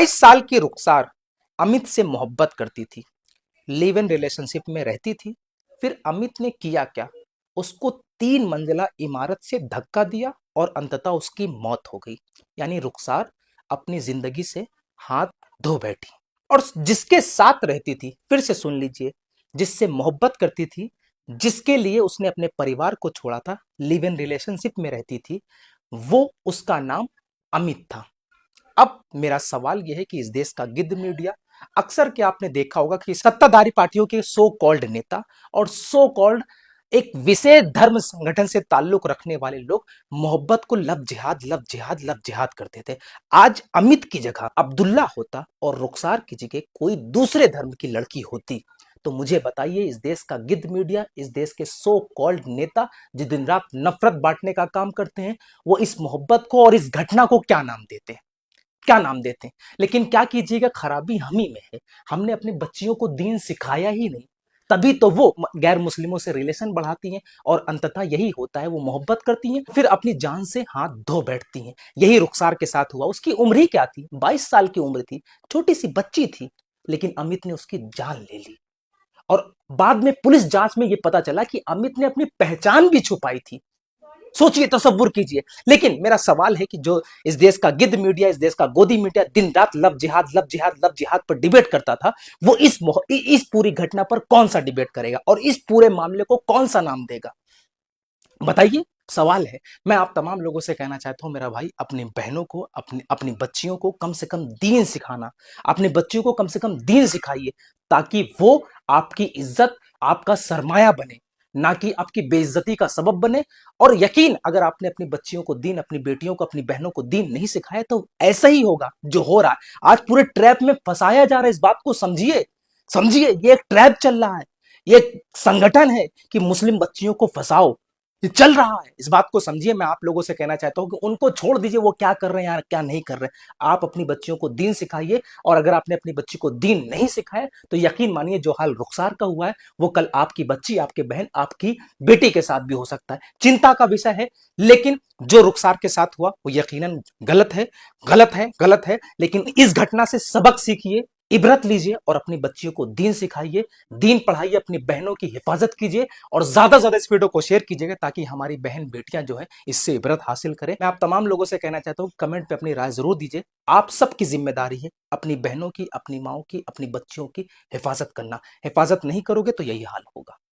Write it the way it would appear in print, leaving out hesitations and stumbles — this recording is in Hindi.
22 साल की रुखसार अमित से मोहब्बत करती थी, लिव इन रिलेशनशिप में रहती थी। फिर अमित ने किया क्या? उसको 3 मंजिला इमारत से धक्का दिया और अंततः उसकी मौत हो गई। यानी रुखसार अपनी जिंदगी से हाथ धो बैठी। और जिसके साथ रहती थी, फिर से सुन लीजिए, जिससे मोहब्बत करती थी, जिसके लिए उसने अपने परिवार को छोड़ा था, लिव इन रिलेशनशिप में रहती थी, वो उसका नाम अमित था। अब मेरा सवाल यह है कि इस देश का गिद्ध मीडिया, अक्सर क्या आपने देखा होगा कि सत्ताधारी पार्टियों के सो कॉल्ड नेता और सो कॉल्ड एक विशेष धर्म संगठन से ताल्लुक रखने वाले लोग मोहब्बत को लब जिहाद लब जिहाद लब जिहाद करते थे। आज अमित की जगह अब्दुल्ला होता और रुखसार की जगह कोई दूसरे धर्म की लड़की होती, तो मुझे बताइए, इस देश का गिद्ध मीडिया, इस देश के सो कॉल्ड नेता जो दिन रात नफरत बांटने का काम करते हैं, वो इस मोहब्बत को और इस घटना को क्या नाम देते हैं? क्या नाम देते हैं? लेकिन क्या कीजिएगा, खराबी हम ही में है। हमने अपने बच्चियों को दीन सिखाया ही नहीं, तभी तो वो गैर मुस्लिमों से रिलेशन बढ़ाती हैं और अंततः यही होता है, वो मोहब्बत करती हैं, फिर अपनी जान से हाथ धो बैठती हैं। यही रुखसार के साथ हुआ। उसकी उम्र ही क्या थी? 22 साल की उम्र थी, छोटी सी बच्ची थी, लेकिन अमित ने उसकी जान ले ली। और बाद में पुलिस जांच में यह पता चला कि अमित ने अपनी पहचान भी छुपाई थी। सोचिए, तसव्वुर कीजिए। लेकिन मेरा सवाल है कि जो इस देश का गिद्ध मीडिया, इस देश का गोदी मीडिया दिन रात लब जिहाद लब जिहाद लब जिहाद पर डिबेट करता था, वो इस पूरी घटना पर कौन सा डिबेट करेगा और इस पूरे मामले को कौन सा नाम देगा? बताइए, सवाल है। मैं आप तमाम लोगों से कहना चाहता हूं, मेरा भाई, अपनी बहनों को, अपनी अपनी बच्चियों को कम से कम दीन सिखाना, अपने बच्चियों को कम से कम दीन सिखाइए, ताकि वो आपकी इज्जत, आपका सरमाया बने, ना कि आपकी बेइज्जती का सबब बने। और यकीन, अगर आपने अपनी बच्चियों को दीन, अपनी बेटियों को, अपनी बहनों को दीन नहीं सिखाया, तो ऐसा ही होगा जो हो रहा है। आज पूरे ट्रैप में फंसाया जा रहा है, इस बात को समझिए। समझिए, ये एक ट्रैप चल रहा है, ये संगठन है कि मुस्लिम बच्चियों को फंसाओ, ये चल रहा है। इस बात को समझिए। मैं आप लोगों से कहना चाहता हूं कि उनको छोड़ दीजिए, वो क्या कर रहे हैं यार, क्या नहीं कर रहे हैं। आप अपनी बच्चियों को दीन सिखाइए, और अगर आपने अपनी बच्ची को दीन नहीं सिखाया, तो यकीन मानिए, जो हाल रुखसार का हुआ है, वो कल आपकी बच्ची, आपके बहन, आपकी बेटी के साथ भी हो सकता है। चिंता का विषय है। लेकिन जो रुखसार के साथ हुआ, वो यकीनन गलत है, गलत है, गलत है। लेकिन इस घटना से सबक सीखिए, इबरत लीजिए और अपनी बच्चियों को दीन सिखाइए, दीन पढ़ाइए, अपनी बहनों की हिफाजत कीजिए और ज्यादा ज्यादा इस वीडियो को शेयर कीजिएगा, ताकि हमारी बहन बेटियां जो है इससे इबरत हासिल करें। मैं आप तमाम लोगों से कहना चाहता हूं, कमेंट पे अपनी राय जरूर दीजिए। आप सबकी जिम्मेदारी है अपनी बहनों की, अपनी माओ की, अपनी बच्चियों की हिफाजत करना। हिफाजत नहीं करोगे तो यही हाल होगा।